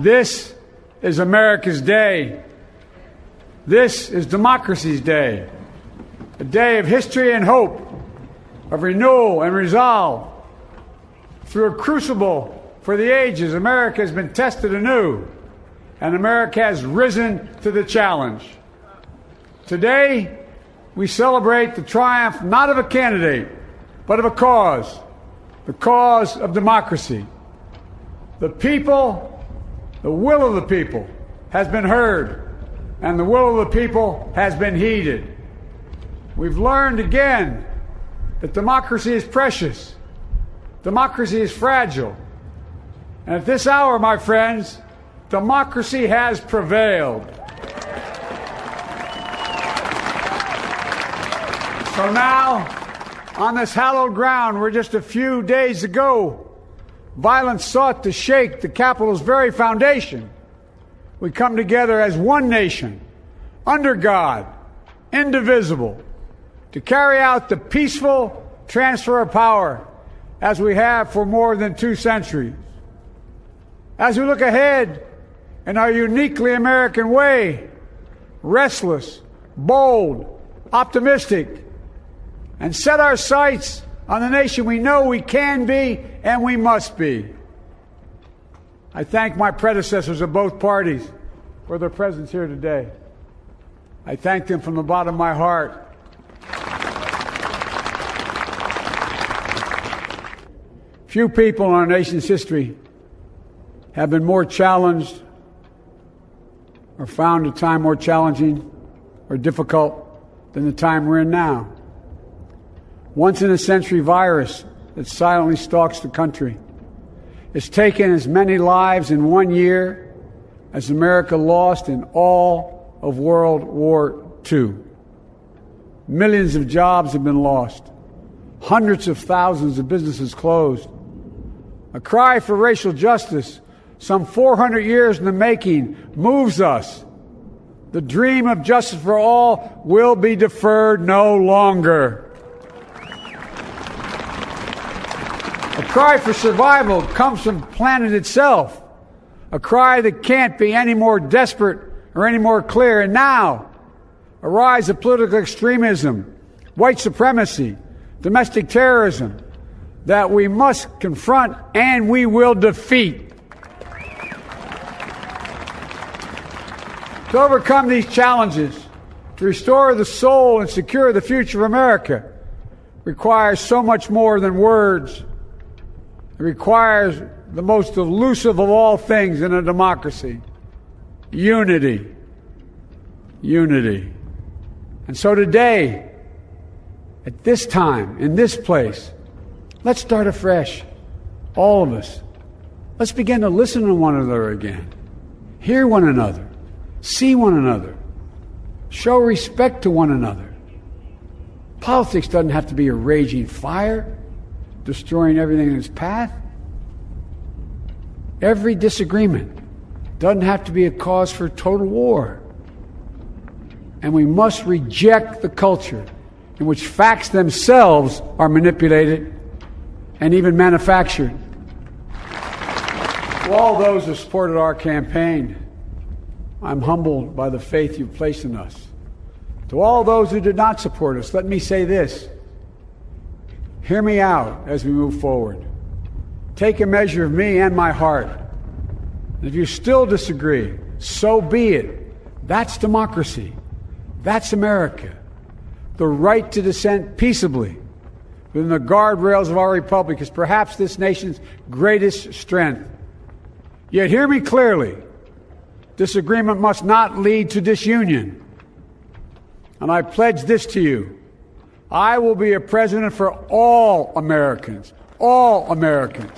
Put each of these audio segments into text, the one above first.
This is America's day. This is democracy's day. A day of history and hope, of renewal and resolve. Through a crucible for the ages, America has been tested anew, and America has risen to the challenge. Today, we celebrate the triumph not of a candidate, but of a cause, the cause of democracy. The people, the will of the people, has been heard, and the will of the people has been heeded. We've learned again that democracy is precious, democracy is fragile, and at this hour, my friends, democracy has prevailed. So now, on this hallowed ground where just a few days ago violence sought to shake the Capitol's very foundation, we come together as one nation, under God, indivisible, to carry out the peaceful transfer of power as we have for more than 2 centuries. As we look ahead in our uniquely American way, restless, bold, optimistic, and set our sights on the nation we know we can be and we must be. I thank my predecessors of both parties for their presence here today. I thank them from the bottom of my heart. Few people in our nation's history have been more challenged or found a time more challenging or difficult than the time we're in now. Once-in-a-century virus that silently stalks the country has taken as many lives in 1 year as America lost in all of World War II. Millions of jobs have been lost. Hundreds of thousands of businesses closed. A cry for racial justice, some 400 years in the making, moves us. The dream of justice for all will be deferred no longer. A cry for survival comes from the planet itself, a cry that can't be any more desperate or any more clear. And now, a rise of political extremism, white supremacy, domestic terrorism, that we must confront and we will defeat. To overcome these challenges, to restore the soul and secure the future of America, requires so much more than words. It requires the most elusive of all things in a democracy: unity. Unity. And so today, at this time, in this place, let's start afresh, all of us. Let's begin to listen to one another again, hear one another, see one another, show respect to one another. Politics doesn't have to be a raging fire, destroying everything in its path. Every disagreement doesn't have to be a cause for total war. And we must reject the culture in which facts themselves are manipulated and even manufactured. To all those who supported our campaign, I'm humbled by the faith you've placed in us. To all those who did not support us, let me say this. Hear me out as we move forward. Take a measure of me and my heart. And if you still disagree, so be it. That's democracy. That's America. The right to dissent peaceably within the guardrails of our republic is perhaps this nation's greatest strength. Yet hear me clearly. Disagreement must not lead to disunion. And I pledge this to you. I will be a president for all Americans. All Americans.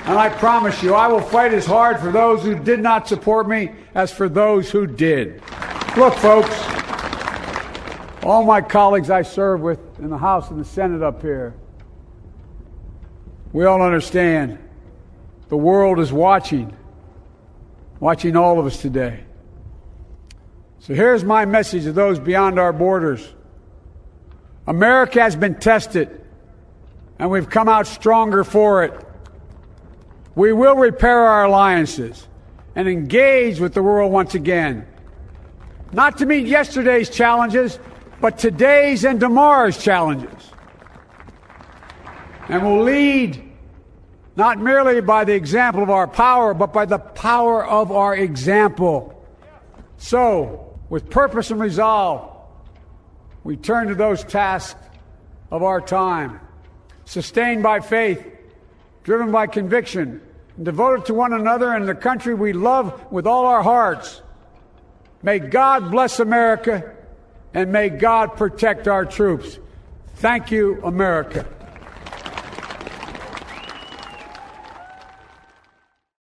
And I promise you, I will fight as hard for those who did not support me as for those who did. Look, folks, all my colleagues I serve with in the House and the Senate up here, we all understand the world is watching all of us today. So here's my message to those beyond our borders. America has been tested, and we've come out stronger for it. We will repair our alliances and engage with the world once again, not to meet yesterday's challenges, but today's and tomorrow's challenges. And we'll lead not merely by the example of our power, but by the power of our example. So, with purpose and resolve, we turn to those tasks of our time, sustained by faith, driven by conviction, and devoted to one another and the country we love with all our hearts. May God bless America, and may God protect our troops. Thank you, America.